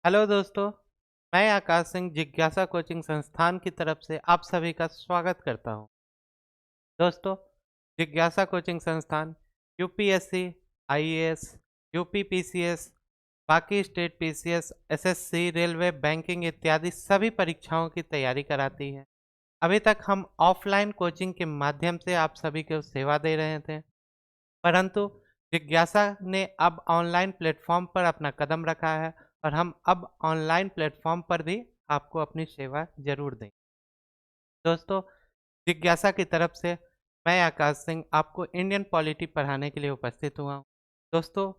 Hello दोस्तों, मैं आकाश सिंह जिज्ञासा कोचिंग संस्थान की तरफ से आप सभी का स्वागत करता हूं। दोस्तों, जिज्ञासा कोचिंग संस्थान यूपीएससी, आईएएस, यूपीपीसीएस, बाकी state PCS, SSC, railway, banking इत्यादि सभी परीक्षाओं की तैयारी कराती है। अभी तक हम ऑफलाइन कोचिंग के माध्यम से आप सभी को सेवा दे रहे थे, परंतु जिज्ञासा ने अब ऑनलाइन प्लेटफॉर्म पर अपना कदम रखा है और हम अब ऑनलाइन प्लेटफॉर्म पर भी आपको अपनी सेवा जरूर दें। दोस्तों, जिज्ञासा की तरफ से मैं आकाश सिंह आपको इंडियन पॉलिटी पढ़ाने के लिए उपस्थित हुआ हूँ। दोस्तों,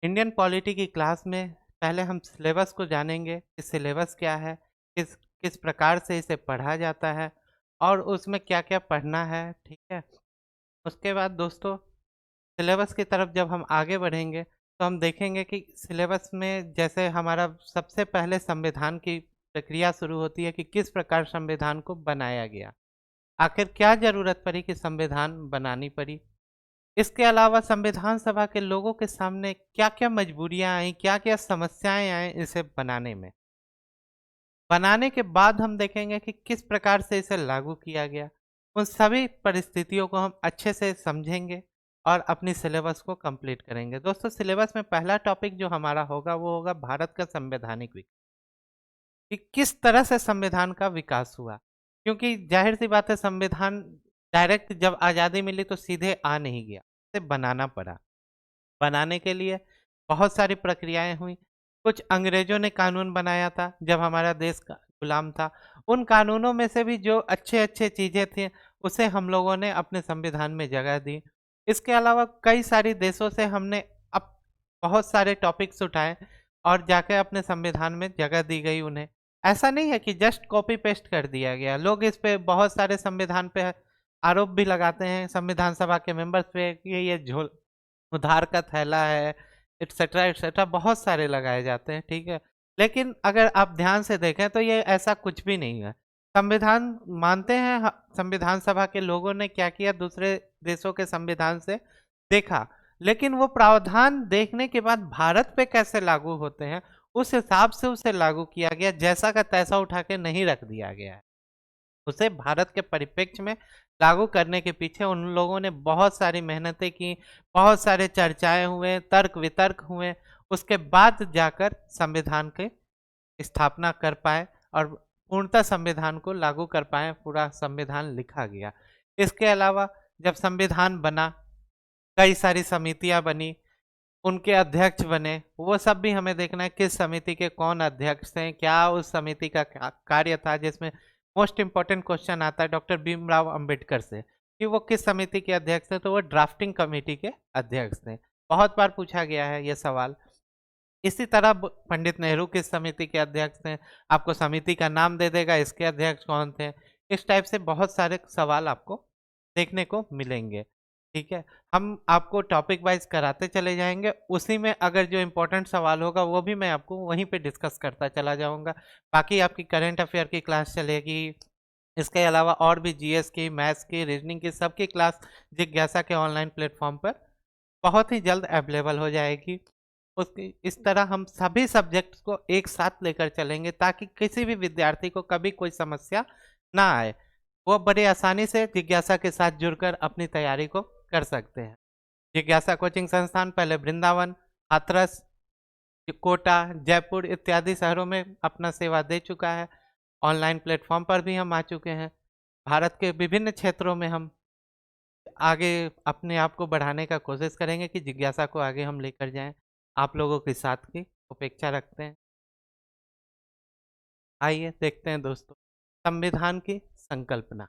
इंडियन पॉलिटी की क्लास में पहले हम सिलेबस को जानेंगे कि सिलेबस क्या है, किस किस प्रकार से इसे पढ़ा जाता है और उसमें क्या क्या पढ़ना है। ठीक है, उसके बाद दोस्तों सिलेबस की तरफ जब हम आगे बढ़ेंगे तो हम देखेंगे कि सिलेबस में जैसे हमारा सबसे पहले संविधान की प्रक्रिया शुरू होती है कि किस प्रकार संविधान को बनाया गया, आखिर क्या जरूरत पड़ी कि संविधान बनानी पड़ी। इसके अलावा संविधान सभा के लोगों के सामने क्या क्या मजबूरियां आई, क्या क्या समस्याएं आई इसे बनाने में। बनाने के बाद हम देखेंगे कि किस प्रकार से इसे लागू किया गया। उन सभी परिस्थितियों को हम अच्छे से समझेंगे और अपनी सिलेबस को कंप्लीट करेंगे। दोस्तों, सिलेबस में पहला टॉपिक जो हमारा होगा वो होगा भारत का संवैधानिक विकास, कि किस तरह से संविधान का विकास हुआ। क्योंकि जाहिर सी बात है, संविधान डायरेक्ट जब आज़ादी मिली तो सीधे आ नहीं गया, इसे बनाना पड़ा। बनाने के लिए बहुत सारी प्रक्रियाएं हुई। कुछ अंग्रेजों ने कानून बनाया था जब हमारा देश का गुलाम था। उन कानूनों में से भी जो अच्छे अच्छे चीज़ें थी उसे हम लोगों ने अपने संविधान में जगह दी। इसके अलावा कई सारी देशों से हमने अब बहुत सारे टॉपिक्स उठाए और जाके अपने संविधान में जगह दी गई उन्हें। ऐसा नहीं है कि जस्ट कॉपी पेस्ट कर दिया गया। लोग इस पे बहुत सारे संविधान पे आरोप भी लगाते हैं, संविधान सभा के मेंबर्स पे, कि ये झोल उधार का थैला है, एटसेट्रा एटसेट्रा बहुत सारे लगाए जाते हैं। ठीक है, लेकिन अगर आप ध्यान से देखें तो ये ऐसा कुछ भी नहीं है। संविधान मानते हैं, संविधान सभा के लोगों ने क्या किया, दूसरे देशों के संविधान से देखा, लेकिन वो प्रावधान देखने के बाद भारत पे कैसे लागू होते हैं उस हिसाब से उसे लागू किया गया, जैसा का तैसा उठा के नहीं रख दिया गया है। उसे भारत के परिप्रेक्ष्य में लागू करने के पीछे उन लोगों ने बहुत सारी मेहनतें की, बहुत सारे चर्चाएं हुए, तर्क वितर्क हुए, उसके बाद जाकर संविधान की स्थापना कर पाए और पूर्णतः संविधान को लागू कर पाए, पूरा संविधान लिखा गया। इसके अलावा जब संविधान बना, कई सारी समितियां बनी, उनके अध्यक्ष बने। वो सब भी हमें देखना है, किस समिति के कौन अध्यक्ष हैं, क्या उस समिति का कार्य था। जिसमें मोस्ट इम्पोर्टेंट क्वेश्चन आता है डॉक्टर भीमराव अंबेडकर से कि वो किस समिति के अध्यक्ष थे, तो वो ड्राफ्टिंग कमेटी के अध्यक्ष थे। बहुत बार पूछा गया है ये सवाल। इसी तरह पंडित नेहरू किस समिति के अध्यक्ष थे, आपको समिति का नाम दे देगा, इसके अध्यक्ष कौन थे। इस टाइप से बहुत सारे सवाल आपको देखने को मिलेंगे। ठीक है, हम आपको टॉपिक वाइज कराते चले जाएंगे, उसी में अगर जो इम्पोर्टेंट सवाल होगा वो भी मैं आपको वहीं पे डिस्कस करता चला जाऊंगा। बाकी आपकी करंट अफेयर की क्लास चलेगी। इसके अलावा और भी जीएस की, मैथ्स की, रीजनिंग की, सबकी क्लास जिज्ञासा के ऑनलाइन प्लेटफॉर्म पर बहुत ही जल्द अवेलेबल हो जाएगी। उसकी इस तरह हम सभी सब्जेक्ट्स को एक साथ लेकर चलेंगे ताकि किसी भी विद्यार्थी को कभी कोई समस्या ना आए। वो बड़े आसानी से जिज्ञासा के साथ जुड़कर अपनी तैयारी को कर सकते हैं। जिज्ञासा कोचिंग संस्थान पहले वृंदावन, हाथरस, कोटा, जयपुर इत्यादि शहरों में अपना सेवा दे चुका है। ऑनलाइन प्लेटफॉर्म पर भी हम आ चुके हैं। भारत के विभिन्न क्षेत्रों में हम आगे अपने आप को बढ़ाने का कोशिश करेंगे कि जिज्ञासा को आगे हम लेकर जाएं। आप लोगों के साथ की अपेक्षा रखते हैं। आइए देखते हैं दोस्तों, संविधान की संकल्पना।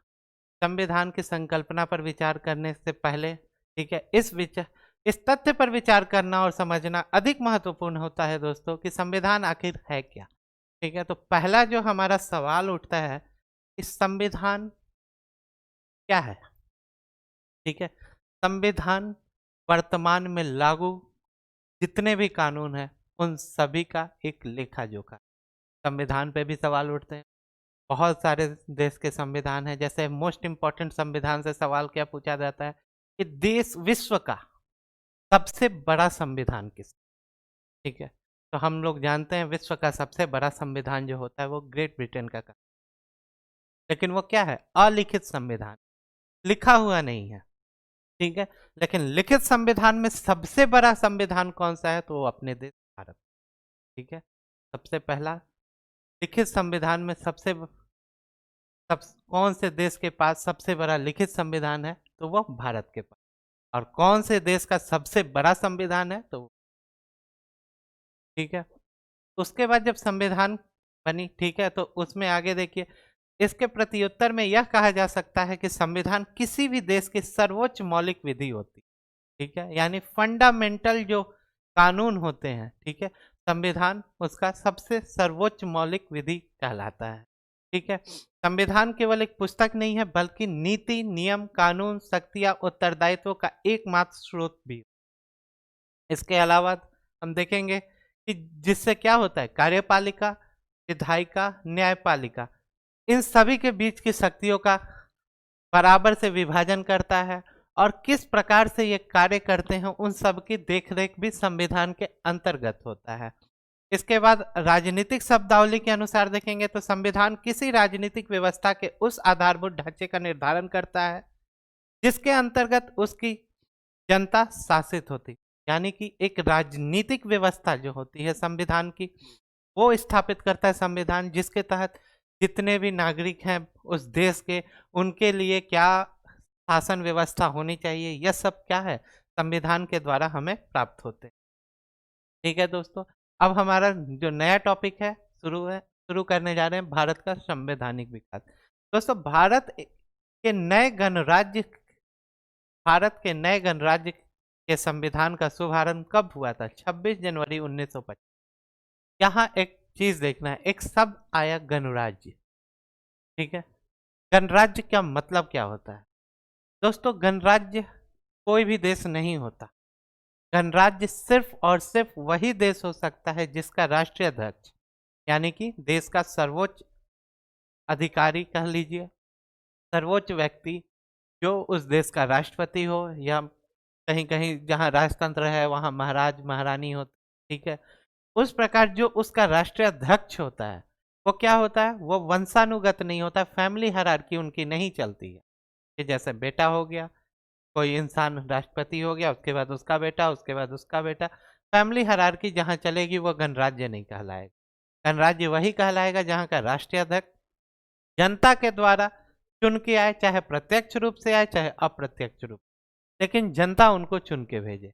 संविधान की संकल्पना पर विचार करने से पहले, ठीक है, इस तथ्य पर विचार करना और समझना अधिक महत्वपूर्ण होता है दोस्तों कि संविधान आखिर है क्या। ठीक है, तो पहला जो हमारा सवाल उठता है, इस संविधान क्या है। ठीक है, संविधान वर्तमान में लागू जितने भी कानून हैं उन सभी का एक लेखा जोखा। संविधान पे भी सवाल उठते हैं। बहुत सारे देश के संविधान हैं, जैसे मोस्ट इम्पोर्टेंट संविधान से सवाल क्या पूछा जाता है कि देश विश्व का सबसे बड़ा संविधान किस। ठीक है, तो हम लोग जानते हैं विश्व का सबसे बड़ा संविधान जो होता है वो ग्रेट ब्रिटेन का लेकिन वो क्या है, अलिखित संविधान, लिखा हुआ नहीं है। ठीक है, लेकिन लिखित संविधान में सबसे बड़ा संविधान कौन सा है, तो वो अपने देश भारत। ठीक है, सबसे पहला लिखित संविधान में सब कौन से देश के पास सबसे बड़ा लिखित संविधान है, तो वो भारत के पास। और कौन से देश का सबसे बड़ा संविधान है, तो ठीक है, उसके बाद जब संविधान बनी, ठीक है, तो उसमें आगे देखिए, इसके प्रत्युत्तर में यह कहा जा सकता है कि संविधान किसी भी देश की सर्वोच्च मौलिक विधि होती। ठीक है, यानी फंडामेंटल जो कानून होते हैं, ठीक है, संविधान उसका सबसे सर्वोच्च मौलिक विधि कहलाता है। ठीक है, संविधान केवल एक पुस्तक नहीं है, बल्कि नीति, नियम, कानून, शक्तियां, उत्तरदायित्व का एकमात्र स्रोत भी। इसके अलावा हम देखेंगे कि जिससे क्या होता है, कार्यपालिका, विधायिका, न्यायपालिका, इन सभी के बीच की शक्तियों का बराबर से विभाजन करता है, और किस प्रकार से ये कार्य करते हैं उन सब की देखरेख भी संविधान के अंतर्गत होता है। इसके बाद राजनीतिक शब्दावली के अनुसार देखेंगे तो संविधान किसी राजनीतिक व्यवस्था के उस आधारभूत ढांचे का निर्धारण करता है जिसके अंतर्गत उसकी जनता शासित होती। यानी कि एक राजनीतिक व्यवस्था जो होती है संविधान की, वो स्थापित करता है संविधान, जिसके तहत जितने भी नागरिक हैं उस देश के, उनके लिए क्या शासन व्यवस्था होनी चाहिए, यह सब क्या है, संविधान के द्वारा हमें प्राप्त होते हैं। ठीक है दोस्तों, अब हमारा जो नया टॉपिक है शुरू करने जा रहे हैं, भारत का संवैधानिक विकास। दोस्तों, भारत के नए गणराज्य के संविधान का शुभारंभ कब हुआ था? 26 जनवरी 1950। यहाँ एक चीज देखना है, एक शब्द आया गणराज्य। ठीक है, गणराज्य का मतलब क्या होता है? दोस्तों, गणराज्य कोई भी देश नहीं होता। गणराज्य सिर्फ और सिर्फ वही देश हो सकता है जिसका राष्ट्रीय अध्यक्ष, यानी कि देश का सर्वोच्च अधिकारी कह लीजिए, सर्वोच्च व्यक्ति, जो उस देश का राष्ट्रपति हो, या कहीं कहीं जहाँ राजतंत्र है वहाँ महाराज महारानी हो। ठीक है, उस प्रकार जो उसका राष्ट्रीय अध्यक्ष होता है वो क्या होता है, वो वंशानुगत नहीं होता, फैमिली हायरार्की उनकी नहीं चलती है कि जैसे बेटा हो गया, कोई इंसान राष्ट्रपति हो गया, उसके बाद उसका बेटा, उसके बाद उसका बेटा, फैमिली हायरार्की जहाँ चलेगी वो गणराज्य नहीं कहलाएगा। गणराज्य वही कहलाएगा जहाँ का राष्ट्रीय अध्यक्ष जनता के द्वारा चुन के आए, चाहे प्रत्यक्ष रूप से आए चाहे अप्रत्यक्ष रूप, लेकिन जनता उनको चुन के भेजे।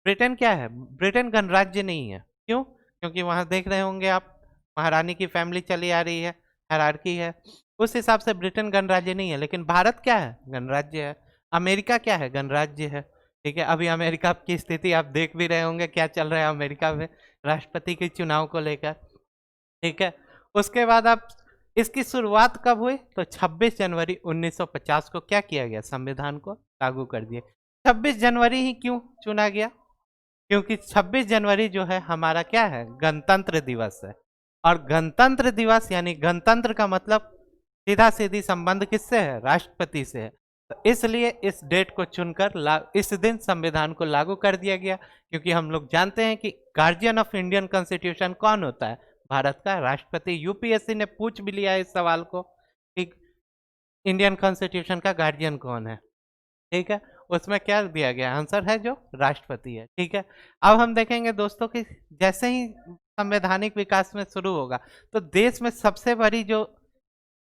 ब्रिटेन क्या है? ब्रिटेन गणराज्य नहीं है। क्यों? क्योंकि वहां देख रहे होंगे आप, महारानी की फैमिली चली आ रही है, हायरार्की है, उस हिसाब से ब्रिटेन गणराज्य नहीं है। लेकिन भारत क्या है? गणराज्य है। अमेरिका क्या है? गणराज्य है। ठीक है, अभी अमेरिका की स्थिति आप देख भी रहे होंगे, क्या चल रहा है अमेरिका में राष्ट्रपति के चुनाव को लेकर। ठीक है, उसके बाद आप इसकी शुरुआत कब हुई? तो 26 जनवरी 1950 को क्या किया गया? संविधान को लागू कर दिया। 26 जनवरी ही क्यों चुना गया? क्योंकि 26 जनवरी जो है हमारा क्या है? गणतंत्र दिवस है। और गणतंत्र दिवस यानी गणतंत्र का मतलब सीधा सीधी संबंध किससे है? राष्ट्रपति से है। तो इसलिए इस डेट को चुनकर इस दिन संविधान को लागू कर दिया गया, क्योंकि हम लोग जानते हैं कि गार्जियन ऑफ इंडियन कॉन्स्टिट्यूशन कौन होता है? भारत का राष्ट्रपति। यूपीएससी ने पूछ भी लिया इस सवाल को कि इंडियन कॉन्स्टिट्यूशन का गार्जियन कौन है। ठीक है, उसमें क्या दिया गया? आंसर है जो राष्ट्रपति है। ठीक है, अब हम देखेंगे दोस्तों कि जैसे ही संवैधानिक विकास में शुरू होगा तो देश में सबसे बड़ी जो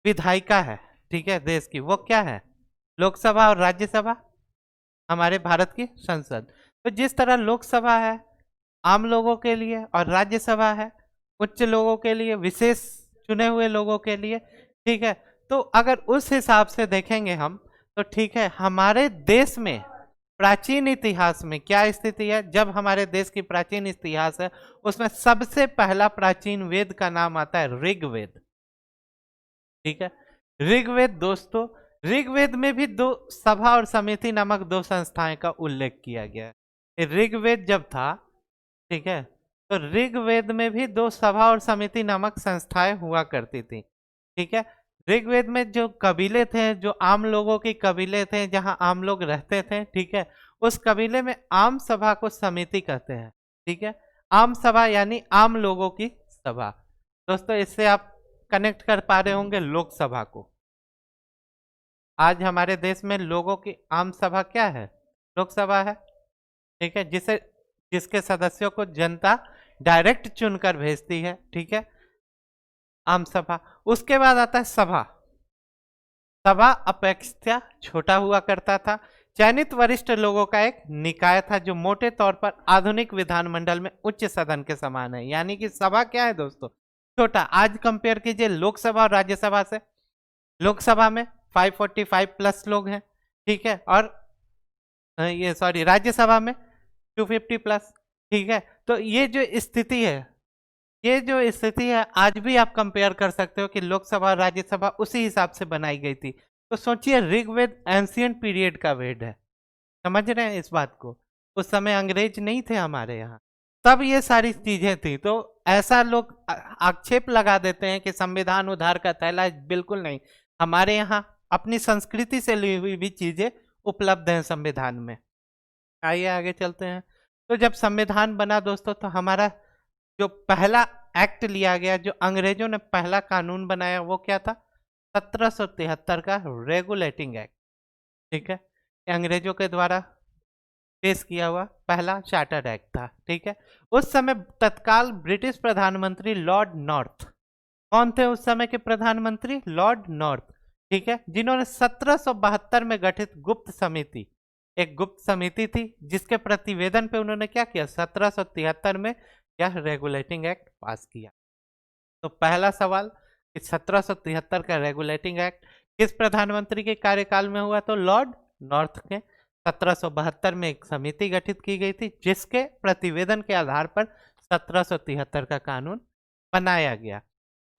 विधायिका है, ठीक है, देश की, वो क्या है? लोकसभा और राज्यसभा, हमारे भारत की संसद। तो जिस तरह लोकसभा है आम लोगों के लिए और राज्यसभा है उच्च लोगों के लिए, विशेष चुने हुए लोगों के लिए। ठीक है, तो अगर उस हिसाब से देखेंगे हम तो ठीक है, हमारे देश में प्राचीन इतिहास में क्या स्थिति है? जब हमारे देश की प्राचीन इतिहास है उसमें सबसे पहला प्राचीन वेद का नाम आता है ऋग्वेद। ठीक है, ऋग्वेद दोस्तों, ऋग्वेद में भी दो सभा और समिति नामक दो संस्थाएं का उल्लेख किया गया है। ऋग्वेद जब था, ठीक है, तो ऋग्वेद में भी दो सभा और समिति नामक संस्थाएं हुआ करती थी। ठीक है, ऋग्वेद में जो कबीले थे, जो आम लोगों की कबीले थे, जहां आम लोग रहते थे, ठीक है, उस कबीले में आम सभा को समिति कहते हैं। ठीक है, आम सभा यानी आम लोगों की सभा। दोस्तों इससे आप कनेक्ट कर पा रहे होंगे लोकसभा को। आज हमारे देश में लोगों की आम सभा क्या है? लोकसभा है। ठीक है, जिसके सदस्यों को जनता डायरेक्ट चुनकर भेजती है। ठीक है, आम सभा। उसके बाद आता है सभा। सभा अपेक्षा छोटा हुआ करता था, चयनित वरिष्ठ लोगों का एक निकाय था जो मोटे तौर पर आधुनिक विधानमंडल में उच्च सदन के समान है। यानी कि सभा क्या है दोस्तों? छोटा। आज कंपेयर कीजिए लोकसभा और राज्यसभा से। लोकसभा में 545 प्लस लोग हैं। ठीक है, और ये सॉरी राज्यसभा में 250 प्लस। ठीक है, तो ये जो स्थिति है आज भी आप कंपेयर कर सकते हो कि लोकसभा और राज्यसभा उसी हिसाब से बनाई गई थी। तो सोचिए ऋग्वेद एंशियंट पीरियड का वेद है। समझ रहे हैं इस बात को? उस समय अंग्रेज नहीं थे हमारे यहाँ, तब ये सारी चीजें थी। तो ऐसा लोग आक्षेप लगा देते हैं कि संविधान उधार का थैला है। बिल्कुल नहीं, हमारे यहाँ अपनी संस्कृति से ली हुई भी चीजें उपलब्ध हैं संविधान में। आइए आगे चलते हैं। तो जब संविधान बना दोस्तों, तो हमारा जो पहला एक्ट लिया गया, जो अंग्रेजों ने पहला कानून बनाया, वो क्या था? 1773 का रेगुलेटिंग एक्ट। ठीक है, ये अंग्रेजों के द्वारा पेश किया हुआ पहला चार्टर एक्ट था। ठीक है, उस समय तत्काल ब्रिटिश प्रधानमंत्री लॉर्ड नॉर्थ, कौन थे उस समय के प्रधानमंत्री? Lord north. ठीक है, जिन्होंने 1772 में गठित गुप्त समिति, एक गुप्त समिति थी जिसके प्रतिवेदन पे उन्होंने क्या किया? 1773 में यह रेगुलेटिंग एक्ट पास किया। तो पहला सवाल कि 1773 का रेगुलेटिंग एक्ट किस प्रधानमंत्री के कार्यकाल में हुआ? तो लॉर्ड नॉर्थ के। 1772 में एक समिति गठित की गई थी जिसके प्रतिवेदन के आधार पर 1773 का कानून बनाया गया।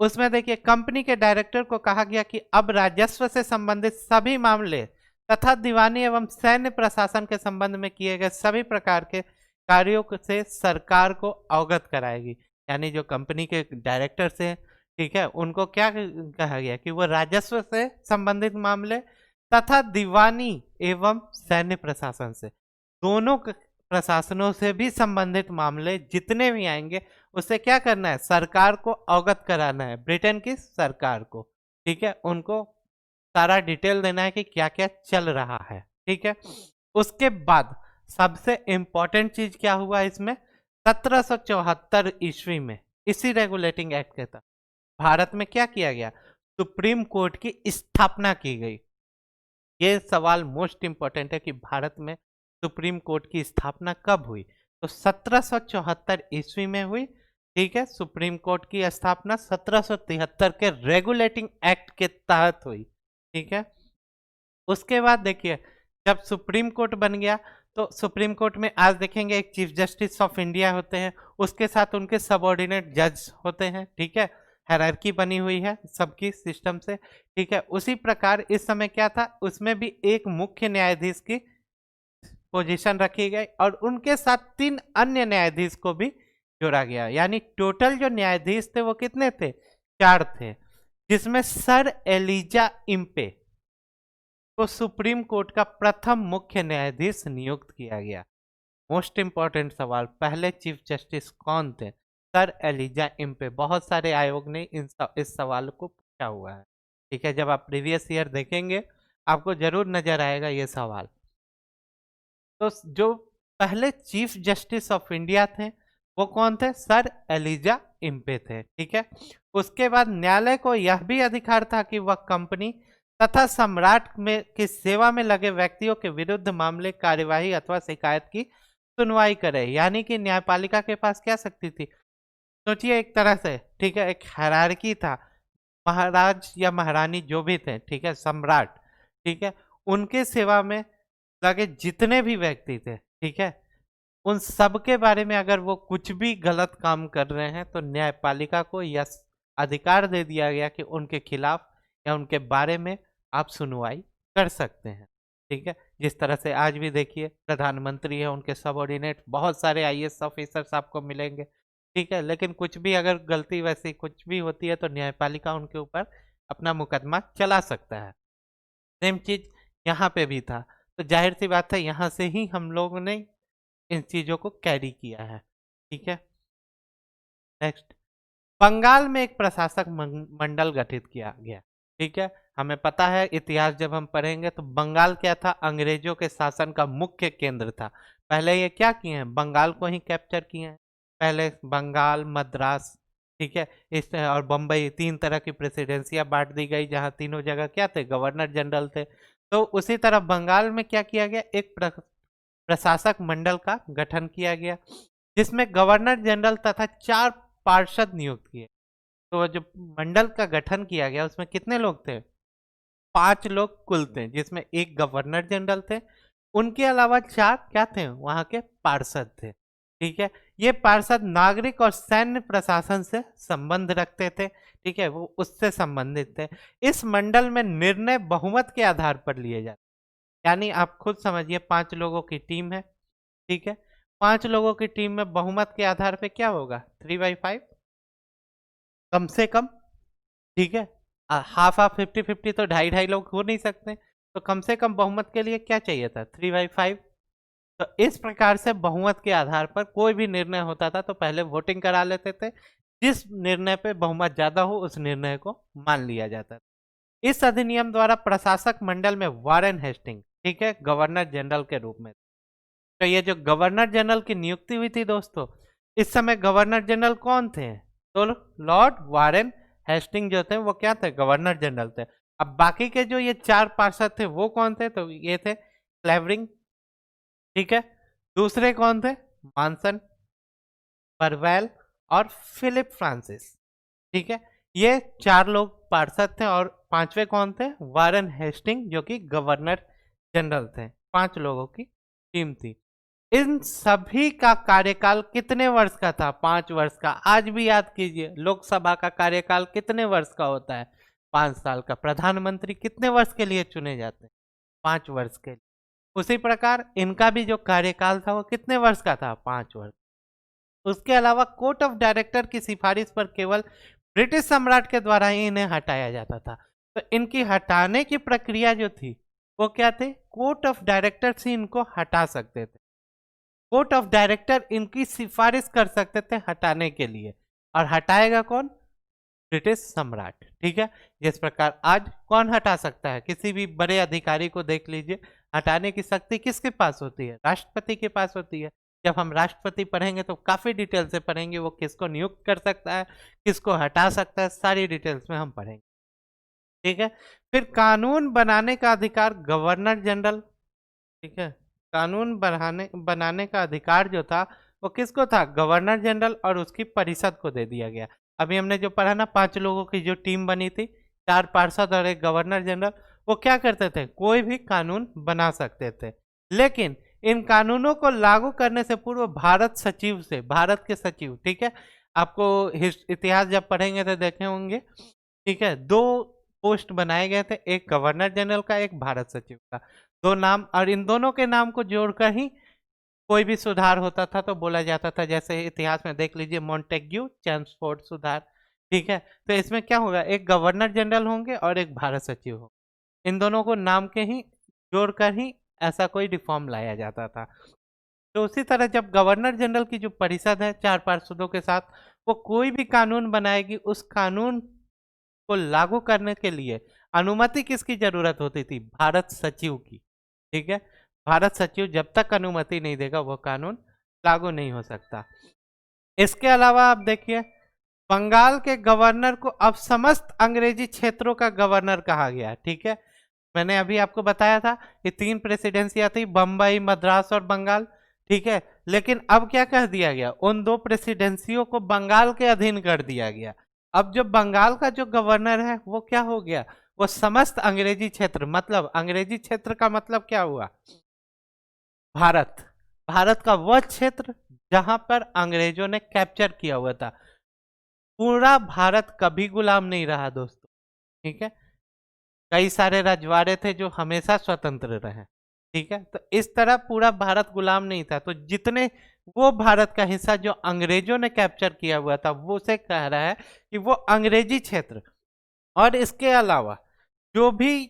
उसमें देखिए, कंपनी के डायरेक्टर को कहा गया कि अब राजस्व से संबंधित सभी मामले तथा दीवानी एवं सैन्य प्रशासन के संबंध में किए गए सभी प्रकार के कार्यों से सरकार को अवगत कराएगी। यानी जो कंपनी के डायरेक्टर से, ठीक है, उनको क्या कहा गया कि वो राजस्व से संबंधित मामले तथा दीवानी एवं सैन्य प्रशासन से, दोनों प्रशासनों से भी संबंधित मामले जितने भी आएंगे उससे क्या करना है? सरकार को अवगत कराना है, ब्रिटेन की सरकार को। ठीक है, उनको सारा डिटेल देना है कि क्या क्या चल रहा है। ठीक है, उसके बाद सबसे इंपॉर्टेंट चीज क्या हुआ इसमें? 1774 ईस्वी में इसी रेगुलेटिंग एक्ट के तहत भारत में क्या किया गया? सुप्रीम कोर्ट की स्थापना की गई। ये सवाल मोस्ट इंपॉर्टेंट है कि भारत में सुप्रीम कोर्ट की स्थापना कब हुई? तो 1774 ईस्वी में हुई। ठीक है, सुप्रीम कोर्ट की स्थापना 1773 के रेगुलेटिंग एक्ट के तहत हुई। ठीक है, उसके बाद देखिए, जब सुप्रीम कोर्ट बन गया तो सुप्रीम कोर्ट में आज देखेंगे एक चीफ जस्टिस ऑफ इंडिया होते हैं, उसके साथ उनके सबऑर्डिनेट जज होते हैं। ठीक है, हायरार्की बनी हुई है सबकी सिस्टम से। ठीक है, उसी प्रकार इस समय क्या था, उसमें भी एक मुख्य न्यायाधीश की पोजीशन रखी गई और उनके साथ 3 अन्य न्यायाधीश को भी जोड़ा गया। यानी टोटल जो न्यायाधीश थे वो कितने थे? 4 थे, जिसमें सर एलिजा इम्पे को सुप्रीम कोर्ट का प्रथम मुख्य न्यायाधीश नियुक्त किया गया। मोस्ट इंपॉर्टेंट सवाल, पहले चीफ जस्टिस कौन थे? Sir Elijah Impey. बहुत सारे आयोग ने इस सवाल को पूछा हुआ है। ठीक है, जब आप प्रीवियस ईयर देखेंगे आपको जरूर नजर आएगा ये सवाल। तो जो पहले चीफ जस्टिस ऑफ इंडिया थे वो कौन थे? सर एलिजा इम्पे थे। ठीक है, उसके बाद न्यायालय को यह भी अधिकार था कि वह कंपनी तथा सम्राट में की सेवा में लगे व्यक्तियों के विरुद्ध मामले, कार्यवाही अथवा शिकायत की सुनवाई करे। यानी कि न्यायपालिका के पास क्या शक्ति थी? सोचिए एक तरह से, ठीक है, एक हायरार्की था। महाराज या महारानी जो भी थे, ठीक है, सम्राट, ठीक है, उनके सेवा में लगे जितने भी व्यक्ति थे, ठीक है, उन सब के बारे में अगर वो कुछ भी गलत काम कर रहे हैं तो न्यायपालिका को यह अधिकार दे दिया गया कि उनके खिलाफ या उनके बारे में आप सुनवाई कर सकते हैं। ठीक है, जिस तरह से आज भी देखिए प्रधानमंत्री है, उनके सबऑर्डिनेट बहुत सारे आईएएस ऑफिसर्स आपको मिलेंगे। ठीक है, लेकिन कुछ भी अगर गलती वैसी कुछ भी होती है तो न्यायपालिका उनके ऊपर अपना मुकदमा चला सकता है। सेम चीज यहाँ पे भी था। तो जाहिर सी बात है यहाँ से ही हम लोगों ने इन चीजों को कैरी किया है। ठीक है, नेक्स्ट, बंगाल में एक प्रशासक मंडल गठित किया गया। ठीक है, हमें पता है इतिहास जब हम पढ़ेंगे तो बंगाल क्या था, अंग्रेजों के शासन का मुख्य केंद्र था। पहले ये क्या किए हैं, बंगाल को ही कैप्चर किए हैं। पहले बंगाल, मद्रास, ठीक है, इस और बम्बई, तीन तरह की प्रेसिडेंसियां बांट दी गई, जहां तीनों जगह क्या थे, गवर्नर जनरल थे। तो उसी तरह बंगाल में क्या किया गया, एक प्रशासक मंडल का गठन किया गया, जिसमें गवर्नर जनरल तथा 4 पार्षद नियुक्त किए। तो जो मंडल का गठन किया गया उसमें कितने लोग थे, 5 लोग कुल थे, जिसमें एक गवर्नर जनरल थे, उनके अलावा 4 क्या थे, वहां के पार्षद थे। ठीक है, ये पार्षद नागरिक और सैन्य प्रशासन से संबंध रखते थे। ठीक है, वो उससे संबंधित थे। इस मंडल में निर्णय बहुमत के आधार पर लिए जाते, यानी आप खुद समझिए 5 लोगों की टीम है। ठीक है, 5 लोगों की टीम में बहुमत के आधार पे क्या होगा, 3/5 कम से कम। ठीक है, हाफ हाफ 50-50 तो 2.5-2.5 लोग हो नहीं सकते, तो कम से कम बहुमत के लिए क्या चाहिए था, 3/5। तो इस प्रकार से बहुमत के आधार पर कोई भी निर्णय होता था तो पहले वोटिंग करा लेते थे, जिस निर्णय पे बहुमत ज्यादा हो उस निर्णय को मान लिया जाता था। इस अधिनियम द्वारा प्रशासक मंडल में वारेन हेस्टिंग, ठीक है, गवर्नर जनरल के रूप में। तो ये जो गवर्नर जनरल की नियुक्ति हुई थी दोस्तों, इस समय गवर्नर जनरल कौन थे, तो लॉर्ड वारेन हेस्टिंग जो थे वो क्या थे, गवर्नर जनरल थे। अब बाकी के जो ये 4 पार्षद थे वो कौन थे, तो ये थे क्लेवरिंग, ठीक है, दूसरे कौन थे, मानसन, परवेल और फिलिप फ्रांसिस। ठीक है, ये 4 लोग पार्षद थे और 5वें कौन थे, वारेन हेस्टिंग, जो कि गवर्नर जनरल थे। 5 लोगों की टीम थी। इन सभी का कार्यकाल कितने वर्ष का था, 5 वर्ष का। आज भी याद कीजिए, लोकसभा का कार्यकाल कितने वर्ष का होता है, 5 साल का। प्रधानमंत्री कितने वर्ष के लिए चुने जाते हैं, 5 वर्ष के लिए। उसी प्रकार इनका भी जो कार्यकाल था वो कितने वर्ष का था, 5 वर्ष। उसके अलावा कोर्ट ऑफ डायरेक्टर की सिफारिश पर केवल ब्रिटिश सम्राट के द्वारा ही इन्हें हटाया जाता था। तो इनकी हटाने की प्रक्रिया जो थी वो क्या थे, कोर्ट ऑफ डायरेक्टर से इनको हटा सकते थे। कोर्ट ऑफ डायरेक्टर इनकी सिफारिश कर सकते थे हटाने के लिए, और हटाएगा कौन, ब्रिटिश सम्राट। ठीक है, जिस प्रकार आज कौन हटा सकता है, किसी भी बड़े अधिकारी को देख लीजिए, हटाने की शक्ति किसके पास होती है, राष्ट्रपति के पास होती है। जब हम राष्ट्रपति पढ़ेंगे तो काफी डिटेल से पढ़ेंगे, वो किसको नियुक्त कर सकता है, किसको हटा सकता है, सारी डिटेल्स में हम पढ़ेंगे। ठीक है, फिर कानून बनाने का अधिकार गवर्नर जनरल, ठीक है, कानून बनाने का अधिकार जो था वो किसको था, गवर्नर जनरल, और उसकी परिषद को दे दिया गया। अभी हमने जो पढ़ा ना, 5 लोगों की जो टीम बनी थी, 4 पार्षद और एक गवर्नर जनरल, वो क्या करते थे, कोई भी कानून बना सकते थे। लेकिन इन कानूनों को लागू करने से पूर्व भारत सचिव से, भारत के सचिव, ठीक है, आपको इतिहास जब पढ़ेंगे तो देखे होंगे, ठीक है, 2 पोस्ट बनाए गए थे, एक गवर्नर जनरल का, एक भारत सचिव का, 2 नाम, और इन दोनों के नाम को जोड़कर ही कोई भी सुधार होता था तो बोला जाता था। जैसे इतिहास में देख लीजिए, मॉन्टेग्यू चैम्सफोर्ड सुधार। ठीक है, तो इसमें क्या होगा, एक गवर्नर जनरल होंगे और एक भारत सचिव होंगे, इन दोनों को नाम के ही जोड़कर ही ऐसा कोई रिफॉर्म लाया जाता था। तो उसी तरह जब गवर्नर जनरल की जो परिषद है 4 पार्षदों के साथ, वो कोई भी कानून बनाएगी, उस कानून को लागू करने के लिए अनुमति किसकी जरूरत होती थी, भारत सचिव की। ठीक है, भारत सचिव जब तक अनुमति नहीं देगा वो कानून लागू नहीं हो सकता। इसके अलावा आप देखिए, बंगाल के गवर्नर को अब समस्त अंग्रेजी क्षेत्रों का गवर्नर कहा गया। ठीक है, मैंने अभी आपको बताया था कि 3 प्रेसिडेंसियां थी, बम्बई, मद्रास और बंगाल। ठीक है, लेकिन अब क्या कह दिया गया, उन 2 प्रेसिडेंसियों को बंगाल के अधीन कर दिया गया। अब जो बंगाल का जो गवर्नर है वो क्या हो गया, वो समस्त अंग्रेजी क्षेत्र, मतलब अंग्रेजी क्षेत्र का मतलब क्या हुआ, भारत, भारत का वह क्षेत्र जहां पर अंग्रेजों ने कैप्चर किया हुआ था। पूरा भारत कभी गुलाम नहीं रहा दोस्तों। ठीक है, कई सारे रजवाड़े थे जो हमेशा स्वतंत्र रहे। ठीक है, तो इस तरह पूरा भारत गुलाम नहीं था। तो जितने वो भारत का हिस्सा जो अंग्रेजों ने कैप्चर किया हुआ था, वो उसे कह रहा है कि वो अंग्रेजी क्षेत्र। और इसके अलावा जो भी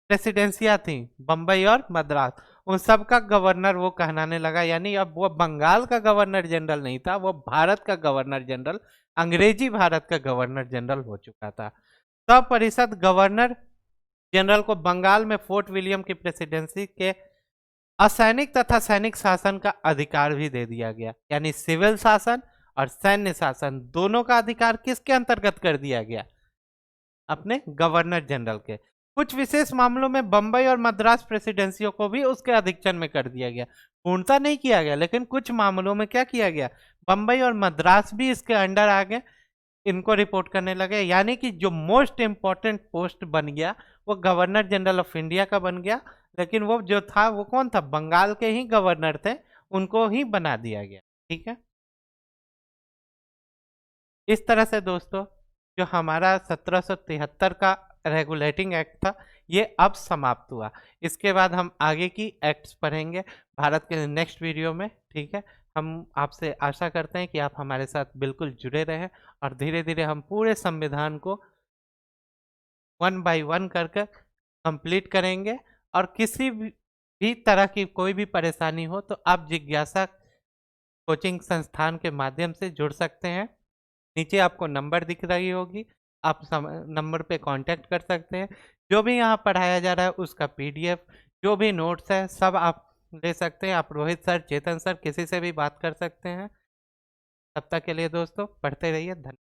प्रेसिडेंसियां थी, बंबई और मद्रास, उन सब का गवर्नर वो कहलाने लगा। यानी अब वो बंगाल का गवर्नर जनरल नहीं था, वो भारत का गवर्नर जनरल अंग्रेजी भारत का गवर्नर जनरल हो चुका था। तब परिषद गवर्नर जनरल को बंगाल में फोर्ट विलियम की प्रेसिडेंसी के असैनिक तथा सैनिक शासन का अधिकार भी दे दिया गया, यानी सिविल शासन और सैन्य शासन दोनों का अधिकार किसके अंतर्गत कर दिया गया? अपने गवर्नर जनरल के। कुछ विशेष मामलों में बंबई और मद्रास प्रेसिडेंसियों को भी उसके अधिक्षण में कर दिया गया। पूर्णतः नहीं किया गया, लेकिन कुछ मामलों में क्या किया गया, बंबई और मद्रास भी इसके अंडर आ गए, इनको रिपोर्ट करने लगे। यानी कि जो मोस्ट इंपॉर्टेंट पोस्ट बन गया वो गवर्नर जनरल ऑफ इंडिया का बन गया, लेकिन वो जो था वो कौन था, बंगाल के ही गवर्नर थे, उनको ही बना दिया गया। ठीक है, इस तरह से दोस्तों जो हमारा 1773 का रेगुलेटिंग एक्ट था ये अब समाप्त हुआ। इसके बाद हम आगे की एक्ट्स पढ़ेंगे भारत के नेक्स्ट वीडियो में। ठीक है, हम आपसे आशा करते हैं कि आप हमारे साथ बिल्कुल जुड़े रहें और धीरे धीरे हम पूरे संविधान को 1 by 1 कर कंप्लीट करेंगे। और किसी भी तरह की कोई भी परेशानी हो तो आप जिज्ञासा कोचिंग संस्थान के माध्यम से जुड़ सकते हैं। नीचे आपको नंबर दिख रही होगी, आप नंबर पे कांटेक्ट कर सकते हैं। जो भी यहाँ पढ़ाया जा रहा है उसका पीडीएफ, जो भी नोट्स है सब आप ले सकते हैं। आप रोहित सर, चेतन सर, किसी से भी बात कर सकते हैं। तब तक के लिए दोस्तों पढ़ते रहिए। धन्यवाद।